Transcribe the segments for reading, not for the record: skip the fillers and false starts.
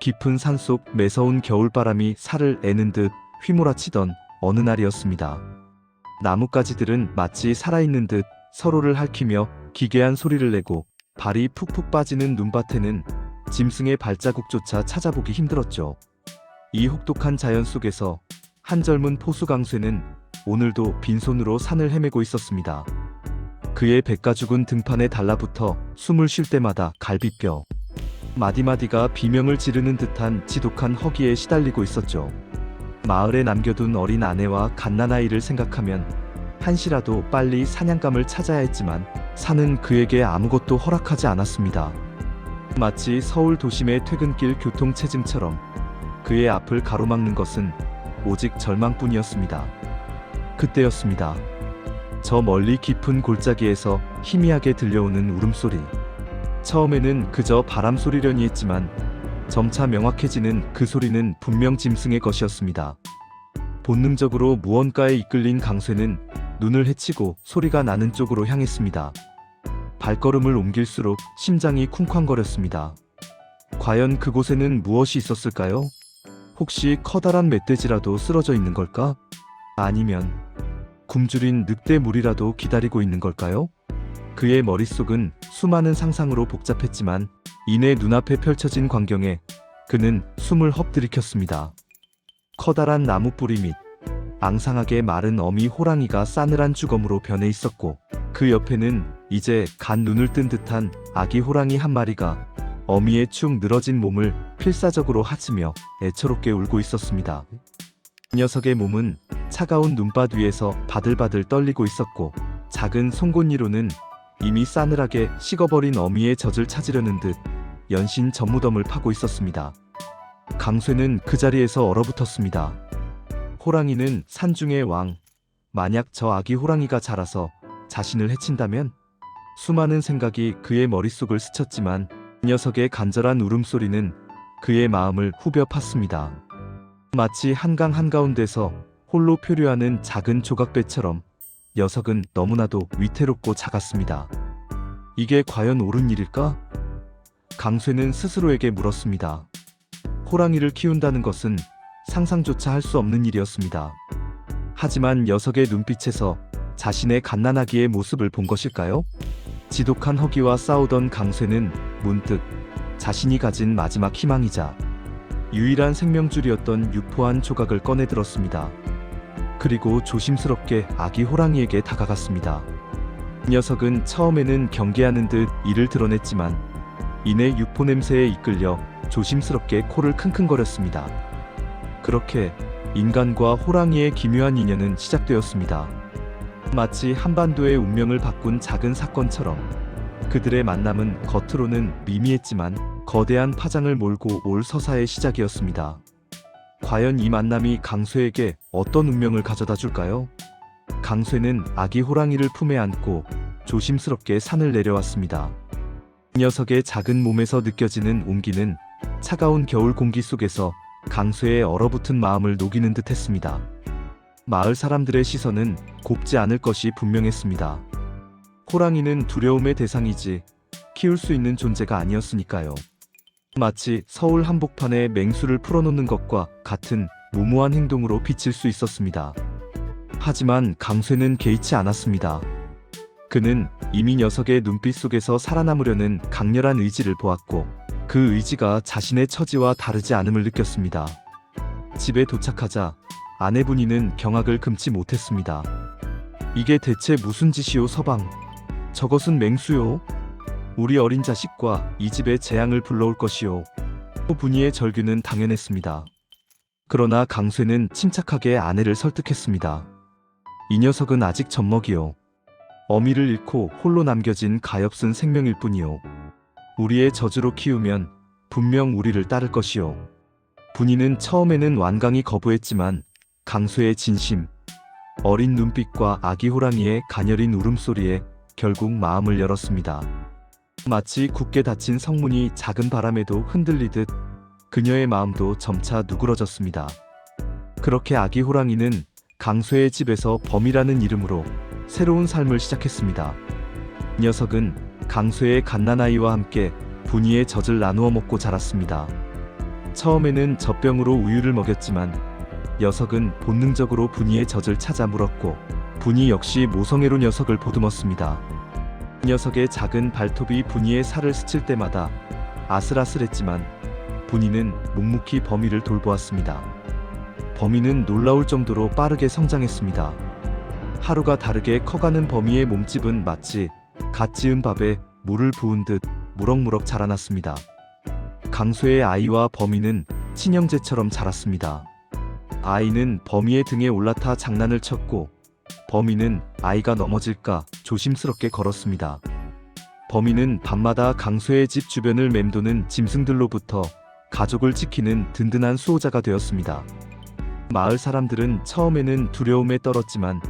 깊은 산속 매서운 겨울바람이 살을 애는 듯 휘몰아치던 어느 날이었습니다. 나뭇가지들은 마치 살아있는 듯 서로를 핥히며 기괴한 소리를 내고 발이 푹푹 빠지는 눈밭에는 짐승의 발자국조차 찾아보기 힘들었죠. 이 혹독한 자연 속에서 한 젊은 포수 강쇠는 오늘도 빈손으로 산을 헤매고 있었습니다. 그의 백가죽은 등판에 달라붙어 숨을 쉴 때마다 갈비뼈 마디마디가 비명을 지르는 듯한 지독한 허기에 시달리고 있었죠. 마을에 남겨둔 어린 아내와 갓난아이를 생각하면 한시라도 빨리 사냥감을 찾아야 했지만 산은 그에게 아무것도 허락하지 않았습니다. 마치 서울 도심의 퇴근길 교통체증처럼 그의 앞을 가로막는 것은 오직 절망뿐이었습니다. 그때였습니다. 저 멀리 깊은 골짜기에서 희미하게 들려오는 울음소리. 처음에는 그저 바람소리려니 했지만 점차 명확해지는 그 소리는 분명 짐승의 것이었습니다. 본능적으로 무언가에 이끌린 강쇠는 눈을 헤치고 소리가 나는 쪽으로 향했습니다. 발걸음을 옮길수록 심장이 쿵쾅거렸습니다. 과연 그곳에는 무엇이 있었을까요? 혹시 커다란 멧돼지라도 쓰러져 있는 걸까? 아니면 굶주린 늑대물이라도 기다리고 있는 걸까요? 그의 머릿속은 수많은 상상으로 복잡했지만 이내 눈앞에 펼쳐진 광경에 그는 숨을 헛들이켰습니다. 커다란 나무 뿌리 밑 앙상하게 마른 어미 호랑이가 싸늘한 주검으로 변해 있었고 그 옆에는 이제 간 눈을 뜬 듯한 아기 호랑이 한 마리가 어미의 축 늘어진 몸을 필사적으로 하치며 애처롭게 울고 있었습니다. 녀석의 몸은 차가운 눈밭 위에서 바들바들 떨리고 있었고 작은 송곳니로는 이미 싸늘하게 식어버린 어미의 젖을 찾으려는 듯 연신 젖무덤을 파고 있었습니다. 강쇠는 그 자리에서 얼어붙었습니다. 호랑이는 산중의 왕. 만약 저 아기 호랑이가 자라서 자신을 해친다면? 수많은 생각이 그의 머릿속을 스쳤지만 녀석의 간절한 울음소리는 그의 마음을 후벼 팠습니다. 마치 한강 한가운데서 홀로 표류하는 작은 조각배처럼 녀석은 너무나도 위태롭고 작았습니다. 이게 과연 옳은 일일까? 강쇠는 스스로에게 물었습니다. 호랑이를 키운다는 것은 상상조차 할 수 없는 일이었습니다. 하지만 녀석의 눈빛에서 자신의 갓난아기의 모습을 본 것일까요? 지독한 허기와 싸우던 강쇠는 문득 자신이 가진 마지막 희망이자 유일한 생명줄이었던 유포한 조각을 꺼내들었습니다. 그리고 조심스럽게 아기 호랑이에게 다가갔습니다. 녀석은 처음에는 경계하는 듯 이를 드러냈지만 이내 유포 냄새에 이끌려 조심스럽게 코를 킁킁거렸습니다. 그렇게 인간과 호랑이의 기묘한 인연은 시작되었습니다. 마치 한반도의 운명을 바꾼 작은 사건처럼 그들의 만남은 겉으로는 미미했지만 거대한 파장을 몰고 올 서사의 시작이었습니다. 과연 이 만남이 강쇠에게 어떤 운명을 가져다 줄까요? 강쇠는 아기 호랑이를 품에 안고 조심스럽게 산을 내려왔습니다. 녀석의 작은 몸에서 느껴지는 온기는 차가운 겨울 공기 속에서 강쇠의 얼어붙은 마음을 녹이는 듯 했습니다. 마을 사람들의 시선은 곱지 않을 것이 분명했습니다. 호랑이는 두려움의 대상이지 키울 수 있는 존재가 아니었으니까요. 마치 서울 한복판에 맹수를 풀어놓는 것과 같은 무모한 행동으로 비칠 수 있었습니다. 하지만 강쇠는 개의치 않았습니다. 그는 이미 녀석의 눈빛 속에서 살아남으려는 강렬한 의지를 보았고 그 의지가 자신의 처지와 다르지 않음을 느꼈습니다. 집에 도착하자 아내분이는 경악을 금치 못했습니다. 이게 대체 무슨 짓이오 서방? 저것은 맹수요? 우리 어린 자식과 이 집에 재앙을 불러올 것이오. 분이의 절규는 당연했습니다. 그러나 강쇠는 침착하게 아내를 설득했습니다. 이 녀석은 아직 젖먹이요. 어미를 잃고 홀로 남겨진 가엾은 생명일 뿐이요. 우리의 저주로 키우면 분명 우리를 따를 것이요. 분이는 처음에는 완강히 거부했지만 강쇠의 진심, 어린 눈빛과 아기 호랑이의 가녀린 울음소리에 결국 마음을 열었습니다. 마치 굳게 닫힌 성문이 작은 바람에도 흔들리듯 그녀의 마음도 점차 누그러졌습니다. 그렇게 아기 호랑이는 강쇠의 집에서 범이라는 이름으로 새로운 삶을 시작했습니다. 녀석은 강쇠의 갓난아이와 함께 분이의 젖을 나누어 먹고 자랐습니다. 처음에는 젖병으로 우유를 먹였지만 녀석은 본능적으로 분이의 젖을 찾아 물었고 분이 역시 모성애로 녀석을 보듬었습니다. 녀석의 작은 발톱이 분이의 살을 스칠 때마다 아슬아슬했지만 분이는 묵묵히 범이를 돌보았습니다. 범이는 놀라울 정도로 빠르게 성장했습니다. 하루가 다르게 커가는 범이의 몸집은 마치 갓 지은 밥에 물을 부은 듯 무럭무럭 자라났습니다. 강쇠의 아이와 범이는 친형제처럼 자랐습니다. 아이는 범이의 등에 올라타 장난을 쳤고 범이는 아이가 넘어질까 조심스럽게 걸었습니다. 범이는 밤마다 강쇠의 집 주변을 맴도는 짐승들로부터 가족을 지키는 든든한 수호자가 되었습니다. 마을 사람들은 처음에는 두려움에 떨었지만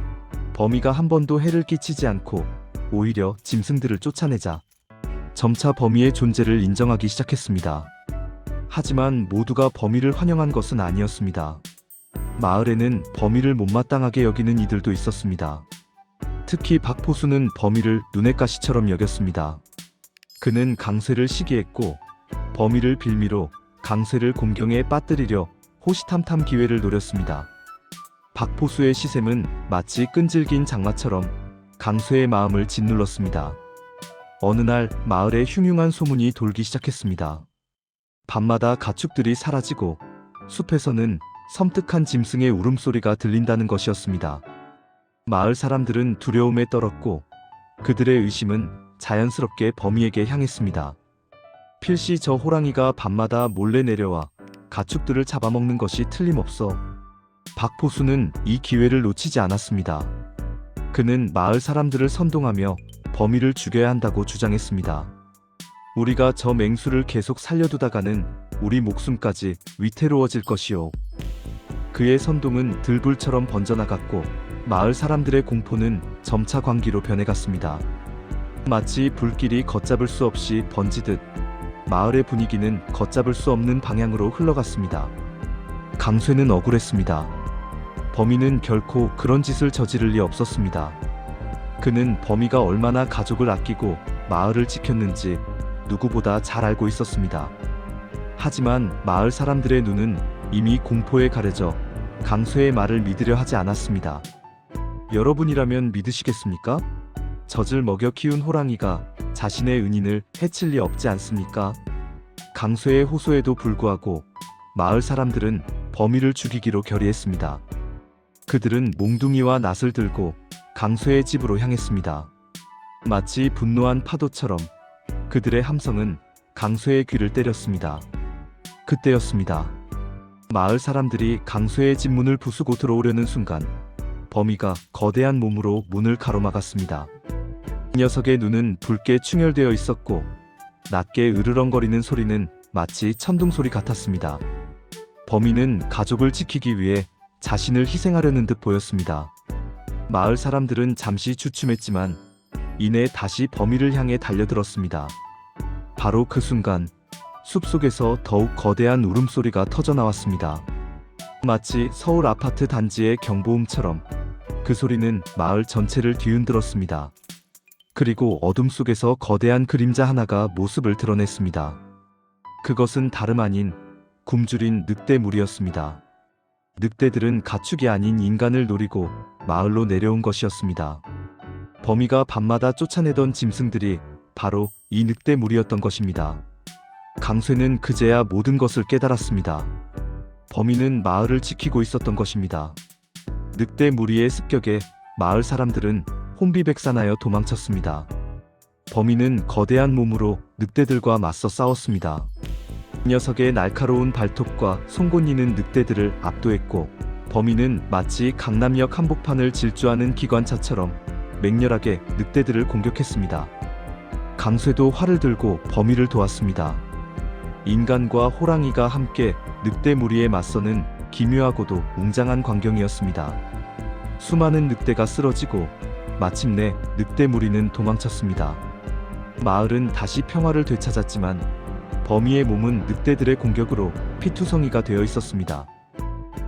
범이가 한 번도 해를 끼치지 않고 오히려 짐승들을 쫓아내자 점차 범이의 존재를 인정하기 시작했습니다. 하지만 모두가 범이를 환영한 것은 아니었습니다. 마을에는 범이를 못마땅하게 여기는 이들도 있었습니다. 특히 박포수는 범이를 눈의 가시처럼 여겼습니다. 그는 강쇠를 시기했고 범이를 빌미로 강쇠를 공경에 빠뜨리려 호시탐탐 기회를 노렸습니다. 박포수의 시샘은 마치 끈질긴 장마처럼 강쇠의 마음을 짓눌렀습니다. 어느 날 마을에 흉흉한 소문이 돌기 시작했습니다. 밤마다 가축들이 사라지고 숲에서는 섬뜩한 짐승의 울음소리가 들린다는 것이었습니다. 마을 사람들은 두려움에 떨었고 그들의 의심은 자연스럽게 범이에게 향했습니다. 필시 저 호랑이가 밤마다 몰래 내려와 가축들을 잡아먹는 것이 틀림없어 박포수는 이 기회를 놓치지 않았습니다. 그는 마을 사람들을 선동하며 범이를 죽여야 한다고 주장했습니다. 우리가 저 맹수를 계속 살려두다가는 우리 목숨까지 위태로워질 것이오. 그의 선동은 들불처럼 번져나갔고 마을 사람들의 공포는 점차 광기로 변해갔습니다. 마치 불길이 걷잡을 수 없이 번지듯 마을의 분위기는 걷잡을 수 없는 방향으로 흘러갔습니다. 강쇠는 억울했습니다. 범이는 결코 그런 짓을 저지를 리 없었습니다. 그는 범이가 얼마나 가족을 아끼고 마을을 지켰는지 누구보다 잘 알고 있었습니다. 하지만 마을 사람들의 눈은 이미 공포에 가려져 강쇠의 말을 믿으려 하지 않았습니다. 여러분이라면 믿으시겠습니까? 젖을 먹여 키운 호랑이가 자신의 은인을 해칠 리 없지 않습니까? 강쇠의 호소에도 불구하고 마을 사람들은 범이를 죽이기로 결의했습니다. 그들은 몽둥이와 낫을 들고 강쇠의 집으로 향했습니다. 마치 분노한 파도처럼 그들의 함성은 강쇠의 귀를 때렸습니다. 그때였습니다. 마을 사람들이 강쇠의 집 문을 부수고 들어오려는 순간 범이가 거대한 몸으로 문을 가로막았습니다. 녀석의 눈은 붉게 충혈되어 있었고 낮게 으르렁거리는 소리는 마치 천둥소리 같았습니다. 범이는 가족을 지키기 위해 자신을 희생하려는 듯 보였습니다. 마을 사람들은 잠시 주춤했지만 이내 다시 범이를 향해 달려들었습니다. 바로 그 순간 숲속에서 더욱 거대한 울음소리가 터져나왔습니다. 마치 서울 아파트 단지의 경보음처럼 그 소리는 마을 전체를 뒤흔들었습니다. 그리고 어둠 속에서 거대한 그림자 하나가 모습을 드러냈습니다. 그것은 다름 아닌 굶주린 늑대무리였습니다. 늑대들은 가축이 아닌 인간을 노리고 마을로 내려온 것이었습니다. 범이가 밤마다 쫓아내던 짐승들이 바로 이 늑대무리였던 것입니다. 강쇠는 그제야 모든 것을 깨달았습니다. 범이는 마을을 지키고 있었던 것입니다. 늑대 무리의 습격에 마을 사람들은 혼비백산하여 도망쳤습니다. 범이는 거대한 몸으로 늑대들과 맞서 싸웠습니다. 녀석의 날카로운 발톱과 송곳니는 늑대들을 압도했고 범이는 마치 강남역 한복판을 질주하는 기관차처럼 맹렬하게 늑대들을 공격했습니다. 강쇠도 활을 들고 범이를 도왔습니다. 인간과 호랑이가 함께 늑대 무리에 맞서는 기묘하고도 웅장한 광경이었습니다. 수많은 늑대가 쓰러지고 마침내 늑대 무리는 도망쳤습니다. 마을은 다시 평화를 되찾았지만 범이의 몸은 늑대들의 공격으로 피투성이가 되어 있었습니다.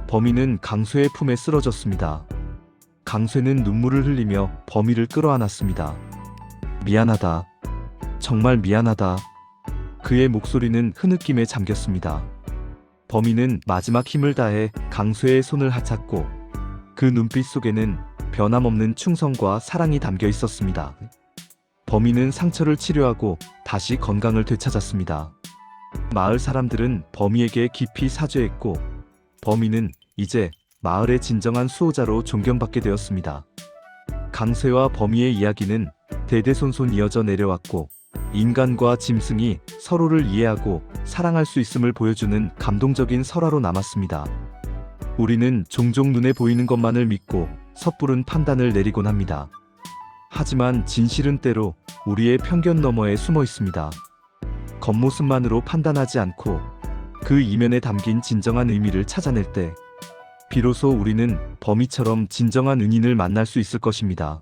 범이는 강쇠의 품에 쓰러졌습니다. 강쇠는 눈물을 흘리며 범이를 끌어안았습니다. 미안하다. 정말 미안하다. 그의 목소리는 흐느낌에 잠겼습니다. 범인은 마지막 힘을 다해 강쇠의 손을 하찼고 그 눈빛 속에는 변함없는 충성과 사랑이 담겨 있었습니다. 범인은 상처를 치료하고 다시 건강을 되찾았습니다. 마을 사람들은 범인에게 깊이 사죄했고 범인은 이제 마을의 진정한 수호자로 존경받게 되었습니다. 강쇠와 범인의 이야기는 대대손손 이어져 내려왔고 인간과 짐승이 서로를 이해하고 사랑할 수 있음을 보여주는 감동적인 설화로 남았습니다. 우리는 종종 눈에 보이는 것만을 믿고 섣부른 판단을 내리곤 합니다. 하지만 진실은 때로 우리의 편견 너머에 숨어 있습니다. 겉모습만으로 판단하지 않고 그 이면에 담긴 진정한 의미를 찾아낼 때 비로소 우리는 범인처럼 진정한 은인을 만날 수 있을 것입니다.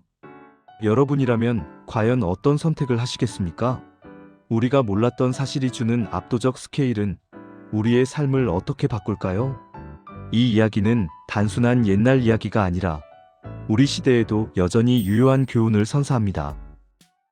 여러분이라면 과연 어떤 선택을 하시겠습니까? 우리가 몰랐던 사실이 주는 압도적 스케일은 우리의 삶을 어떻게 바꿀까요? 이 이야기는 단순한 옛날 이야기가 아니라 우리 시대에도 여전히 유효한 교훈을 선사합니다.